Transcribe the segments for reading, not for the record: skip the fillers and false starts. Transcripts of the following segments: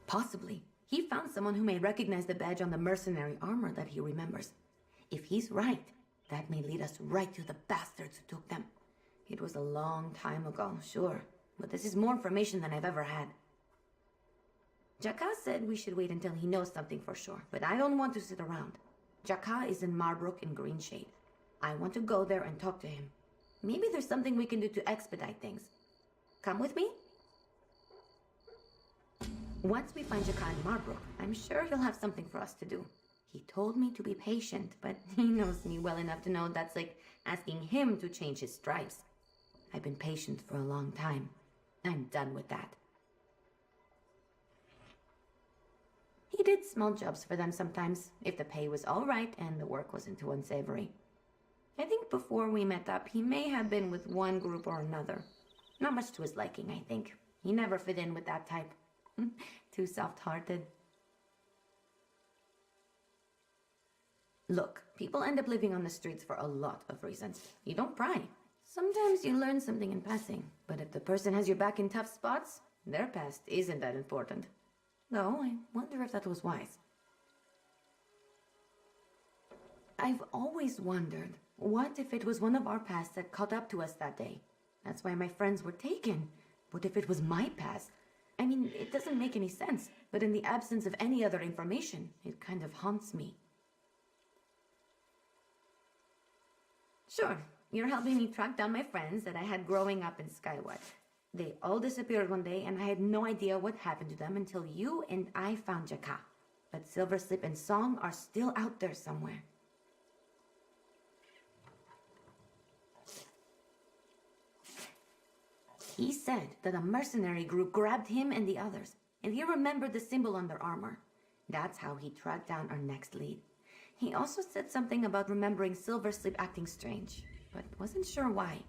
Possibly. He found someone who may recognize the badge on the mercenary armor that he remembers. If he's right, that may lead us right to the bastards who took them. It was a long time ago, sure, but this is more information than I've ever had. Jaka said we should wait until he knows something for sure, but I don't want to sit around. Jaka is in Marbrook in Greenshade. I want to go there and talk to him. Maybe there's something we can do to expedite things. Come with me? Once we find Jaka in Marbrook, I'm sure he'll have something for us to do. He told me to be patient, but he knows me well enough to know that's like asking him to change his stripes. I've been patient for a long time. I'm done with that. He did small jobs for them sometimes, if the pay was all right and the work wasn't too unsavory. I think before we met up, he may have been with one group or another. Not much to his liking, I think. He never fit in with that type. Too soft-hearted. Look, people end up living on the streets for a lot of reasons. You don't pry. Sometimes you learn something in passing, but if the person has your back in tough spots, their past isn't that important. Though, I wonder if that was wise. I've always wondered, what if it was one of our pasts that caught up to us that day? That's why my friends were taken. What if it was my past? I mean, it doesn't make any sense, but in the absence of any other information, it kind of haunts me. Sure, you're helping me track down my friends that I had growing up in Skyward. They all disappeared one day, and I had no idea what happened to them until you and I found Jaka. But Silverslip and Song are still out there somewhere. He said that a mercenary group grabbed him and the others, and he remembered the symbol on their armor. That's how he tracked down our next lead. He also said something about remembering Silverslip acting strange, but wasn't sure why.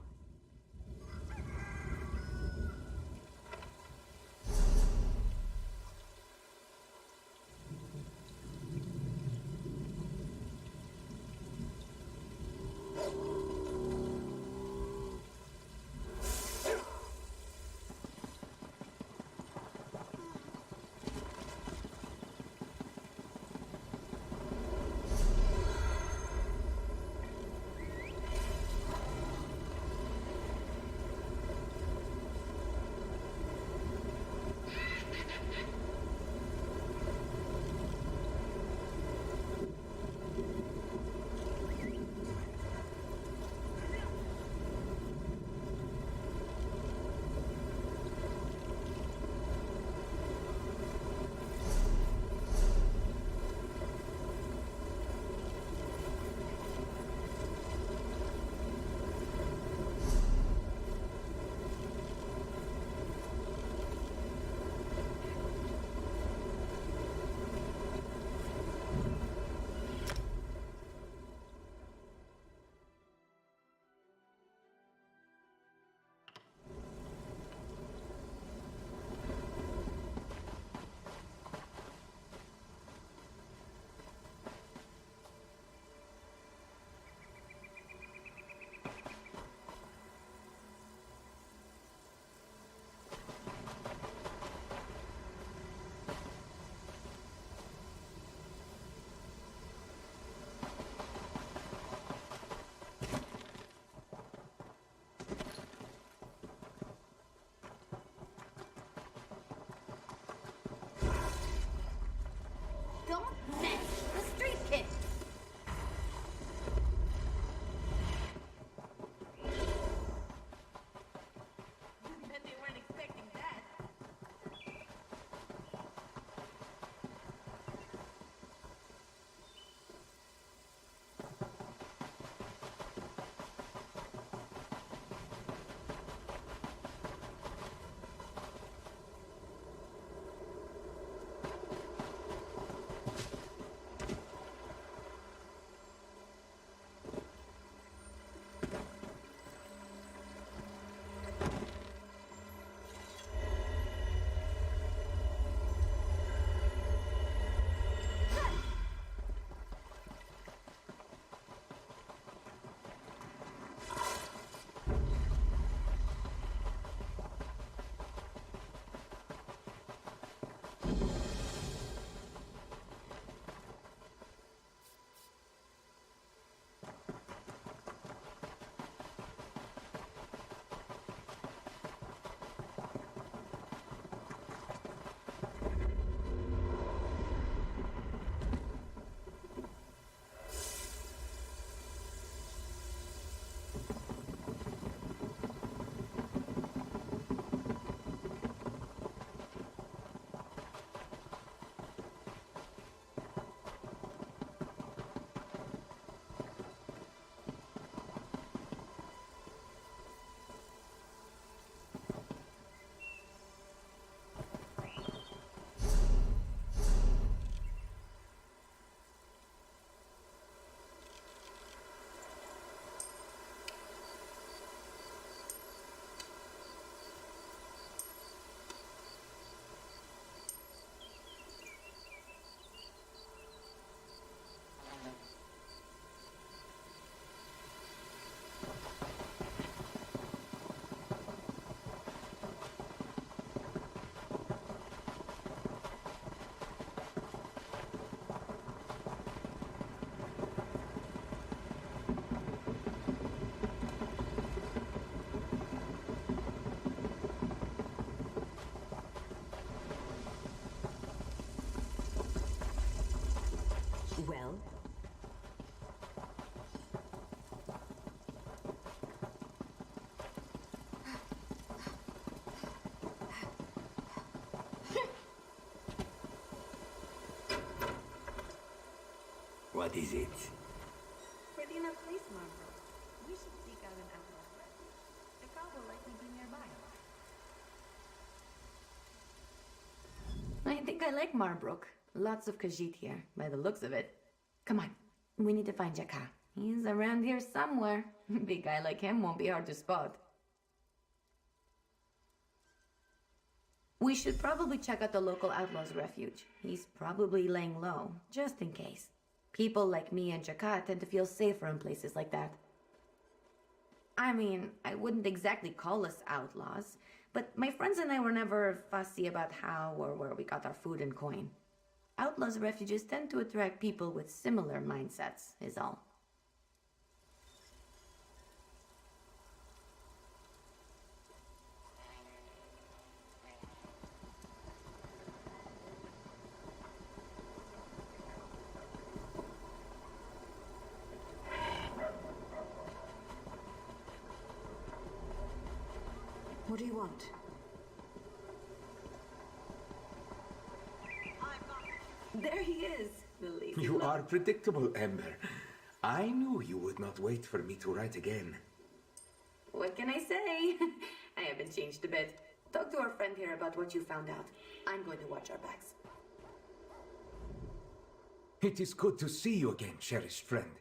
What is it? Pretty enough place, Marlborough. We should seek out an outlaw. The car will likely be nearby. I think I like Marbrook. Lots of Khajiit here, by the looks of it. Come on, we need to find Jakar. He's around here somewhere. Big guy like him won't be hard to spot. We should probably check out the local outlaw's refuge. He's probably laying low, just in case. People like me and Jakar tend to feel safer in places like that. I mean, I wouldn't exactly call us outlaws, but my friends and I were never fussy about how or where we got our food and coin. Outlaws' refuges tend to attract people with similar mindsets, is all. What do you want? There he is, the lazy You love. are predictable, Ember. I knew you would not wait for me to write again. What can I say? I haven't changed a bit. Talk to our friend here about what you found out. I'm going to watch our backs. It is good to see you again, cherished friend.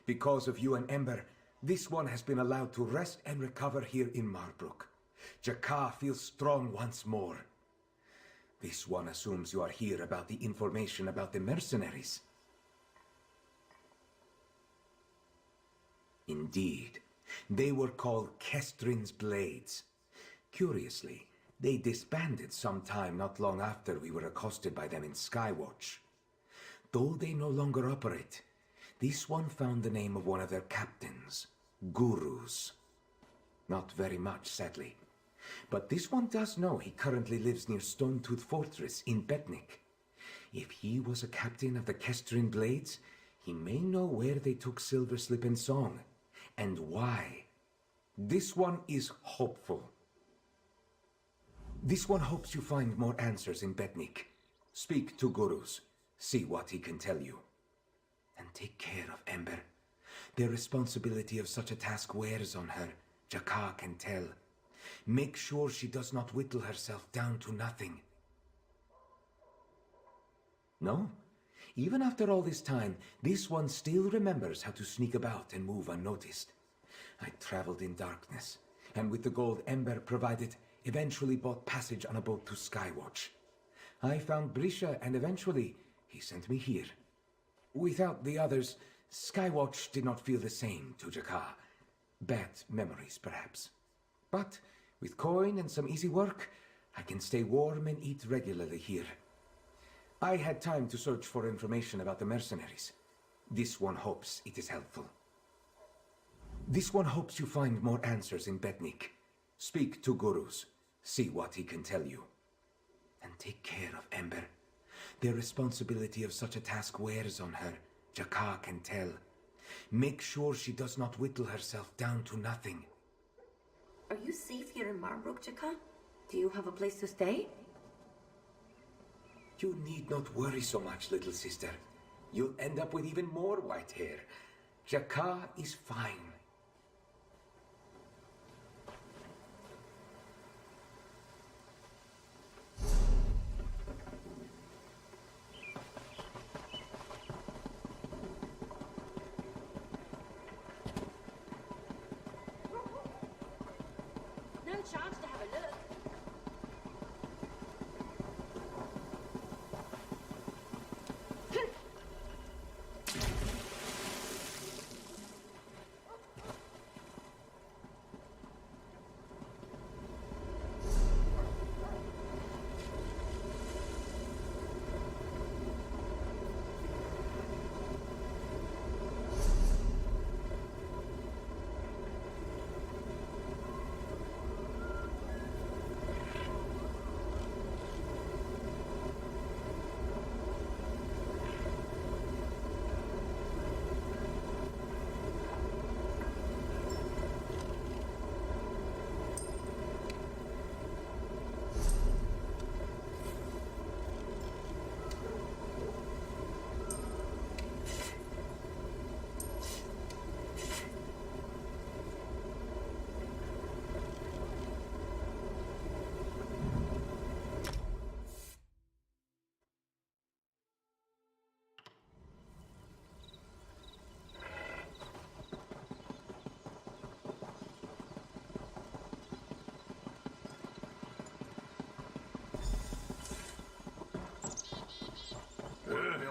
Because of you and Ember, this one has been allowed to rest and recover here in Marbrook. Jakar feels strong once more. This one assumes you are here about the information about the mercenaries. Indeed, they were called Kestrin's Blades. Curiously, they disbanded sometime not long after we were accosted by them in Skywatch. Though they no longer operate, this one found the name of one of their captains, Gurus. Not very much, sadly. But this one does know he currently lives near Stonetooth Fortress in Betnik. If he was a captain of the Kestrin Blades, he may know where they took Silverslip and Song, and why. This one is hopeful. This one hopes you find more answers in Betnik. Speak to Gurus, see what he can tell you. And take care of Ember. The responsibility of such a task wears on her, Jakar can tell. Make sure she does not whittle herself down to nothing. No, even after all this time, this one still remembers how to sneak about and move unnoticed. I traveled in darkness, and with the gold Ember provided, eventually bought passage on a boat to Skywatch. I found Brisha, and eventually he sent me here. Without the others, Skywatch did not feel the same to Jakar. Bad memories, perhaps. But with coin and some easy work, I can stay warm and eat regularly here. I had time to search for information about the mercenaries. This one hopes it is helpful. This one hopes you find more answers in Betnik. Speak to Gurus, see what he can tell you. And take care of Ember. The responsibility of such a task wears on her, Jakar can tell. Make sure she does not whittle herself down to nothing. Are you safe here in Marbrook, Jakar? Do you have a place to stay? You need not worry so much, little sister. You'll end up with even more white hair. Jakar is fine. No chance to have a look.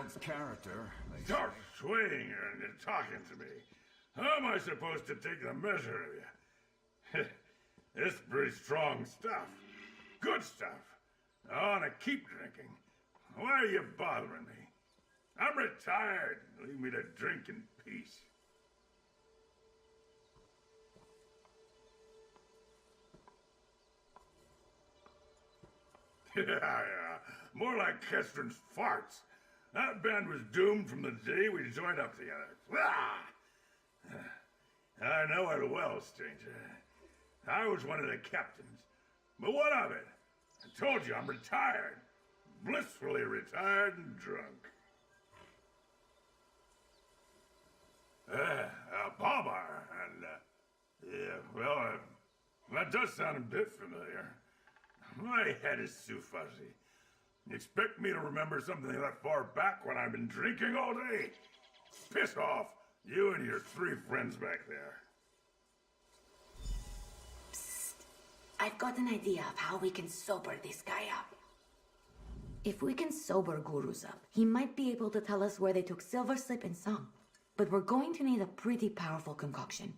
Adds character. Start swaying and you're talking to me. How am I supposed to take the measure of you? This is pretty strong stuff. Good stuff. I want to keep drinking. Why are you bothering me? I'm retired. Leave me to drink in peace. Yeah. More like Kestrel's farts. That band was doomed from the day we joined up together. I know it well, stranger. I was one of the captains. But what of it? I told you I'm retired. Blissfully retired and drunk. Palmer, and, that does sound a bit familiar. My head is too fuzzy. You expect me to remember something that far back when I've been drinking all day? Piss off, you and your 3 friends back there. Psst. I've got an idea of how we can sober this guy up. If we can sober Gurus up, he might be able to tell us where they took Silver Slip and Song. But we're going to need a pretty powerful concoction.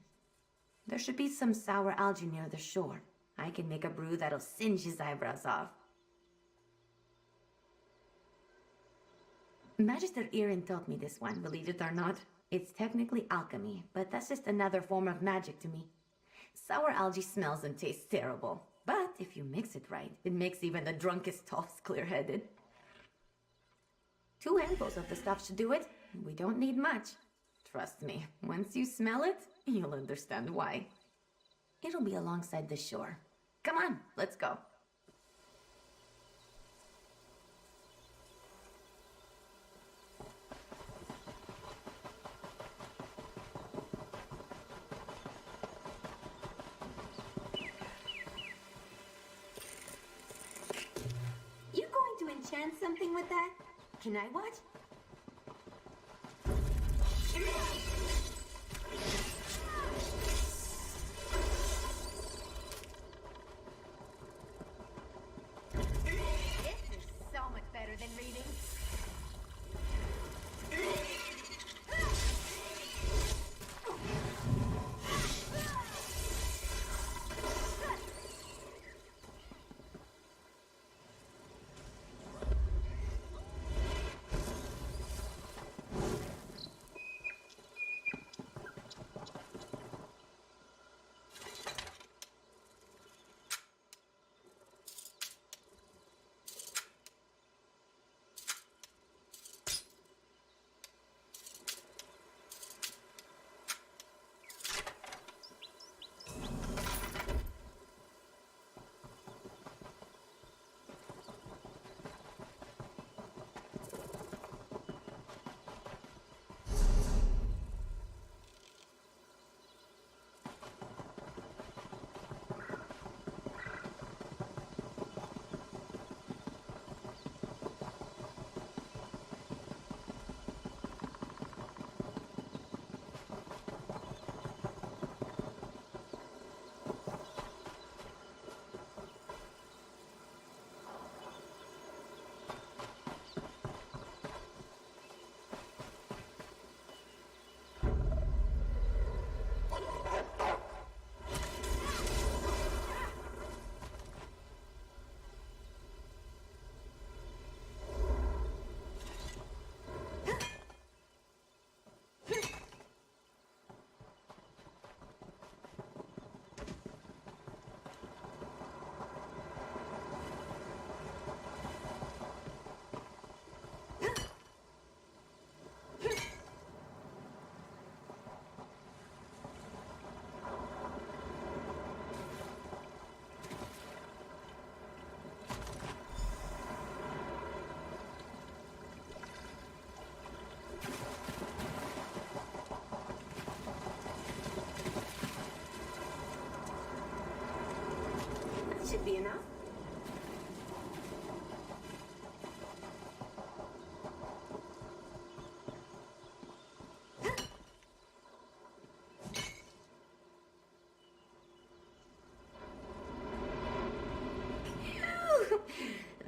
There should be some sour algae near the shore. I can make a brew that'll singe his eyebrows off. Magister Irin taught me this one, believe it or not. It's technically alchemy, but that's just another form of magic to me. Sour algae smells and tastes terrible, but if you mix it right, it makes even the drunkest toffs clear-headed. 2 handfuls of the stuff should do it. We don't need much. Trust me, once you smell it, you'll understand why. It'll be alongside the shore. Come on, let's go. You going to enchant something with that? Can I watch? This is so much better than reading. Should be enough.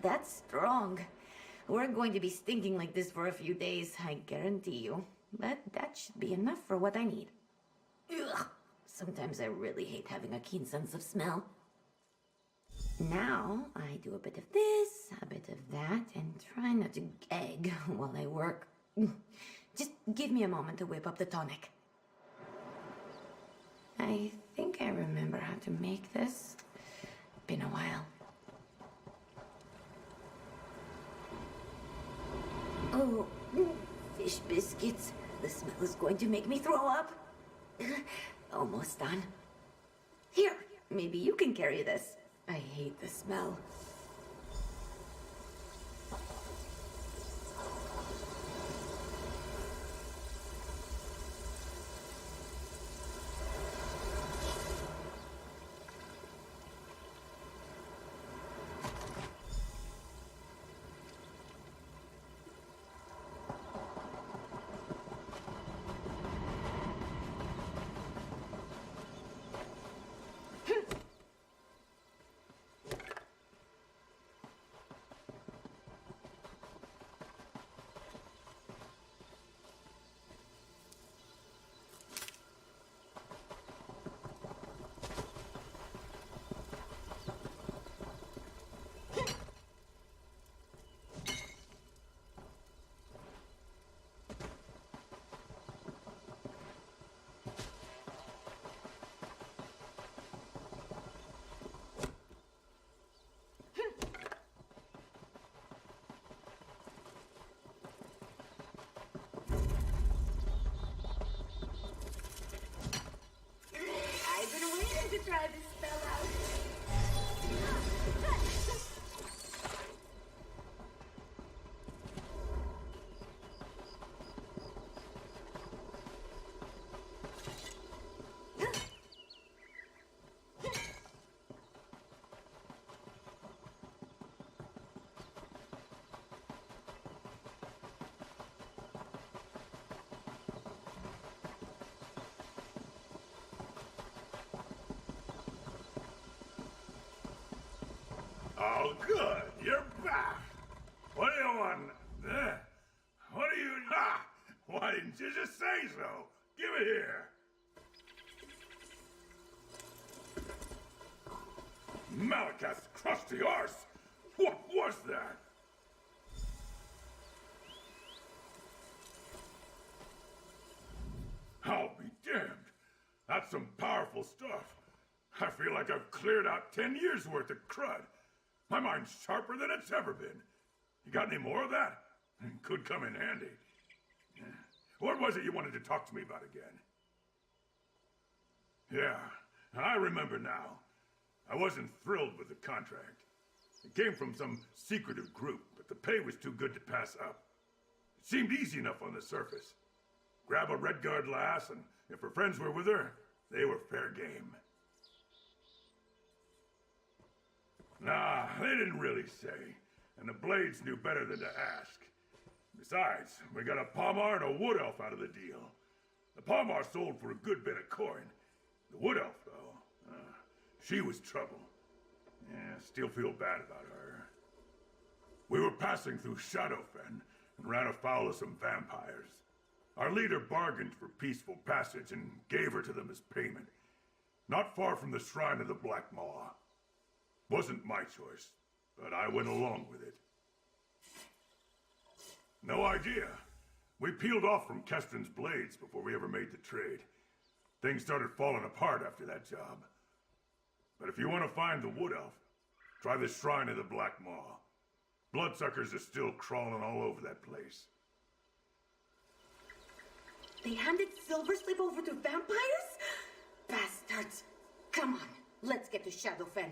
That's strong. We're going to be stinking like this for a few days, I guarantee you. But that should be enough for what I need. Ugh. Sometimes I really hate having a keen sense of smell. Now, I do a bit of this, a bit of that, and try not to gag while I work. Just give me a moment to whip up the tonic. I think I remember how to make this. Been a while. Oh, fish biscuits. The smell is going to make me throw up. Almost done. Here, maybe you can carry this. I hate the smell. I've been waiting to try this spell out. Oh, good. You're back. What do you want? What do you... Ha! Why didn't you just say so? Give it here. Malakath's crusty arse. What was that? I'll be damned. That's some powerful stuff. I feel like I've cleared out 10 years worth of crud. My mind's sharper than it's ever been. You got any more of that? Could come in handy. What was it you wanted to talk to me about again? Yeah, I remember now. I wasn't thrilled with the contract. It came from some secretive group, but the pay was too good to pass up. It seemed easy enough on the surface. Grab a Redguard lass, and if her friends were with her, they were fair game. Nah, they didn't really say, and the Blades knew better than to ask. Besides, we got a Palmar and a Wood Elf out of the deal. The Palmar sold for a good bit of coin. The Wood Elf, though, she was trouble. Yeah, still feel bad about her. We were passing through Shadowfen and ran afoul of some vampires. Our leader bargained for peaceful passage and gave her to them as payment. Not far from the Shrine of the Black Maw. Wasn't my choice, but I went along with it. No idea. We peeled off from Kestrin's Blades before we ever made the trade. Things started falling apart after that job. But if you want to find the Wood Elf, try the Shrine of the Black Maw. Bloodsuckers are still crawling all over that place. They handed Silverslip over to vampires? Bastards! Come on, let's get to Shadowfen.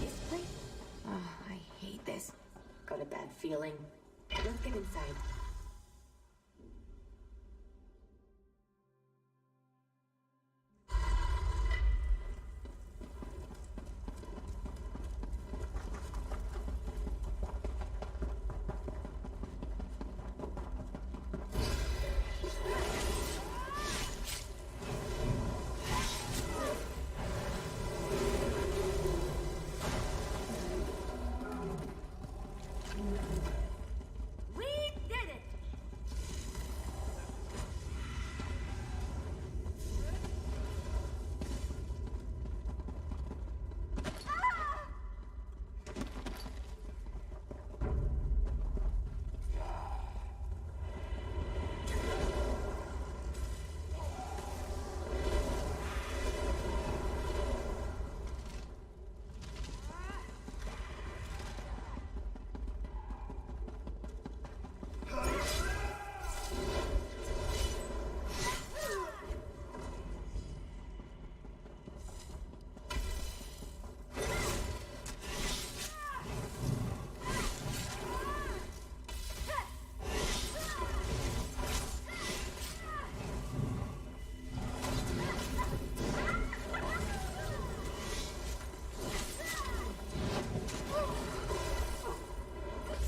This place? Oh, I hate this. Got a bad feeling. Let's get inside. We did it!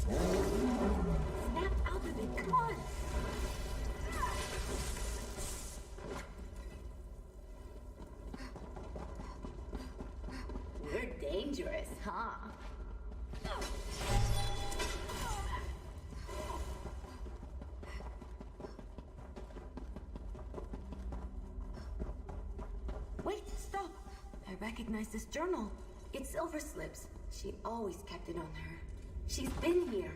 Snap out of it, come on! We're dangerous, huh? Wait, stop! I recognize this journal. It's Silver Slip's. She always kept it on her. She's been here.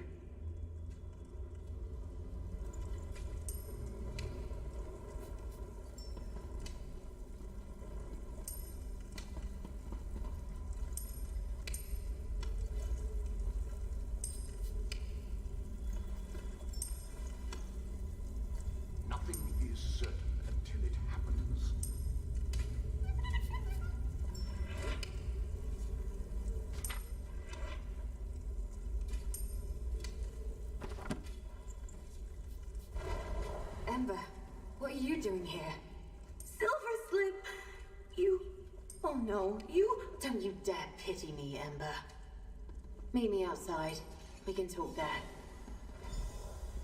Nothing is certain until it happens. Ember, what are you doing here? Silver Slip! You... Oh no, you... Don't you dare pity me, Ember. Meet me outside. We can talk there.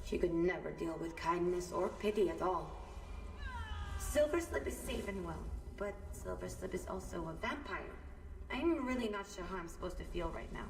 She could never deal with kindness or pity at all. Silver Slip is safe and well, but Silver Slip is also a vampire. I'm really not sure how I'm supposed to feel right now.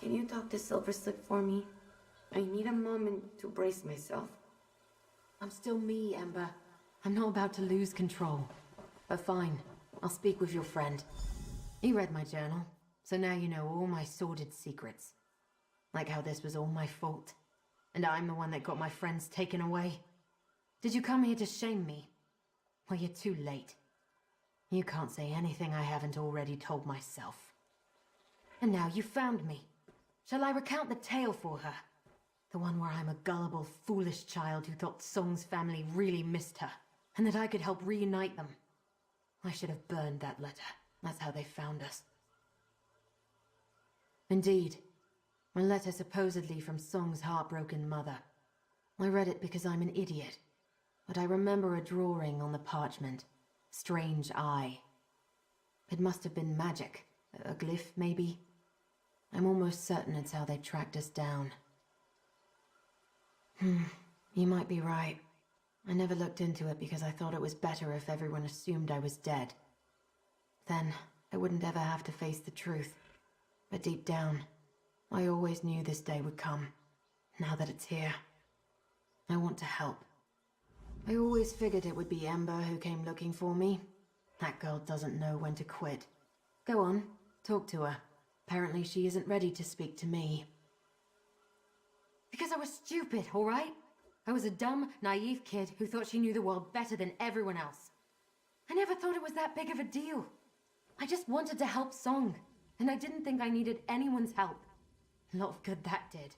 Can you talk to Silver Slip for me? I need a moment to brace myself. I'm still me, Ember. I'm not about to lose control. But fine, I'll speak with your friend. You read my journal, so now you know all my sordid secrets. Like how this was all my fault, and I'm the one that got my friends taken away. Did you come here to shame me? Well, you're too late. You can't say anything I haven't already told myself. And now you found me. Shall I recount the tale for her? The one where I'm a gullible, foolish child who thought Song's family really missed her, and that I could help reunite them. I should have burned that letter. That's how they found us. Indeed, a letter supposedly from Song's heartbroken mother. I read it because I'm an idiot, but I remember a drawing on the parchment. Strange eye. It must have been magic. A glyph, maybe? I'm almost certain it's how they tracked us down. You might be right. I never looked into it because I thought it was better if everyone assumed I was dead. Then, I wouldn't ever have to face the truth. But deep down, I always knew this day would come. Now that it's here, I want to help. I always figured it would be Ember who came looking for me. That girl doesn't know when to quit. Go on, talk to her. Apparently she isn't ready to speak to me. Because I was stupid, all right? I was a dumb, naive kid who thought she knew the world better than everyone else. I never thought it was that big of a deal. I just wanted to help Song, and I didn't think I needed anyone's help. A lot of good that did.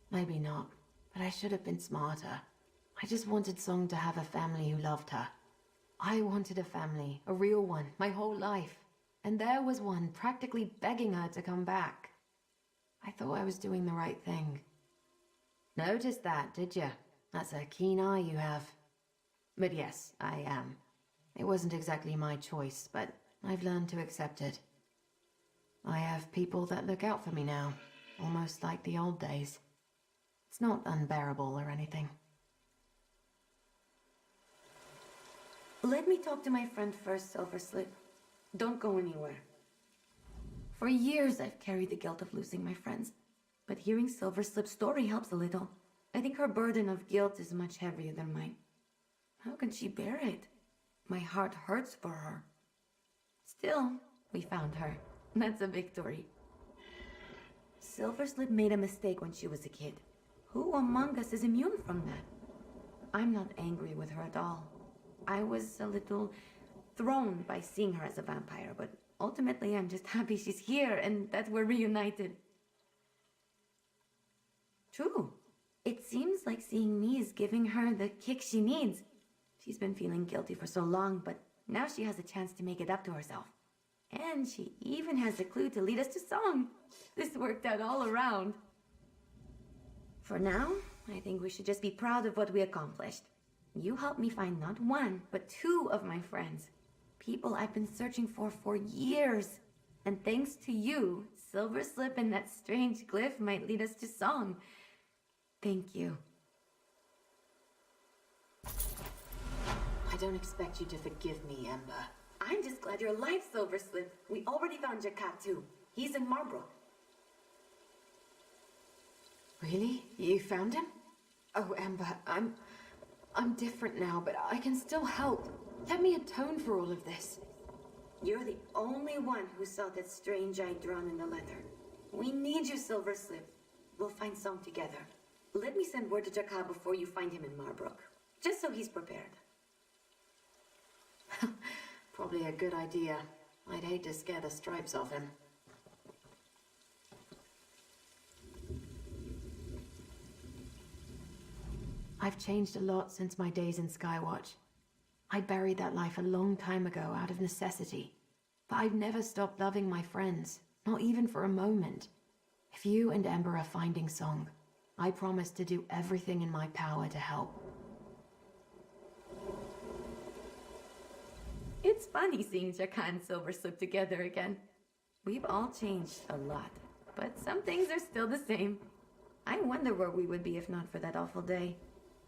Maybe not, but I should have been smarter. I just wanted Song to have a family who loved her. I wanted a family, a real one, my whole life. And there was one practically begging her to come back. I thought I was doing the right thing. Noticed that, did you? That's a keen eye you have. But yes, I am. It wasn't exactly my choice, but I've learned to accept it. I have people that look out for me now, almost like the old days. It's not unbearable or anything. Let me talk to my friend first, Silverslip. Don't go anywhere. For years, I've carried the guilt of losing my friends. But hearing Silverslip's story helps a little. I think her burden of guilt is much heavier than mine. How can she bear it? My heart hurts for her. Still, we found her. That's a victory. Silverslip made a mistake when she was a kid. Who among us is immune from that? I'm not angry with her at all. I was a little thrown by seeing her as a vampire, but ultimately I'm just happy she's here and that we're reunited. True. It seems like seeing me is giving her the kick she needs. She's been feeling guilty for so long, but now she has a chance to make it up to herself. And she even has a clue to lead us to Song. This worked out all around. For now, I think we should just be proud of what we accomplished. You helped me find not one, but two of my friends. People I've been searching for years. And thanks to you, Silverslip and that strange glyph might lead us to Song. Thank you. I don't expect you to forgive me, Ember. I'm just glad you're alive, Silverslip. We already found Jakat too. He's in Marbrook. Really? You found him? Oh, Ember, I'm different now, but I can still help. Let me atone for all of this. You're the only one who saw that strange eye drawn in the letter. We need you, Silverslip. We'll find Song together. Let me send word to Jakat before you find him in Marbrook, just so he's prepared. Probably a good idea. I'd hate to scare the stripes off him. I've changed a lot since my days in Skywatch. I buried that life a long time ago out of necessity. But I've never stopped loving my friends, not even for a moment. If you and Ember are finding Song, I promise to do everything in my power to help. It's funny seeing Jakat and Silverslip together again. We've all changed a lot, but some things are still the same. I wonder where we would be if not for that awful day.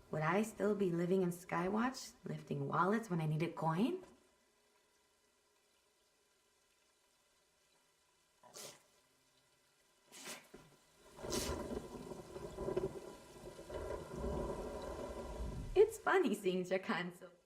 Would I still be living in Skywatch, lifting wallets when I needed coin? It's funny seeing Jakat and Silverslip.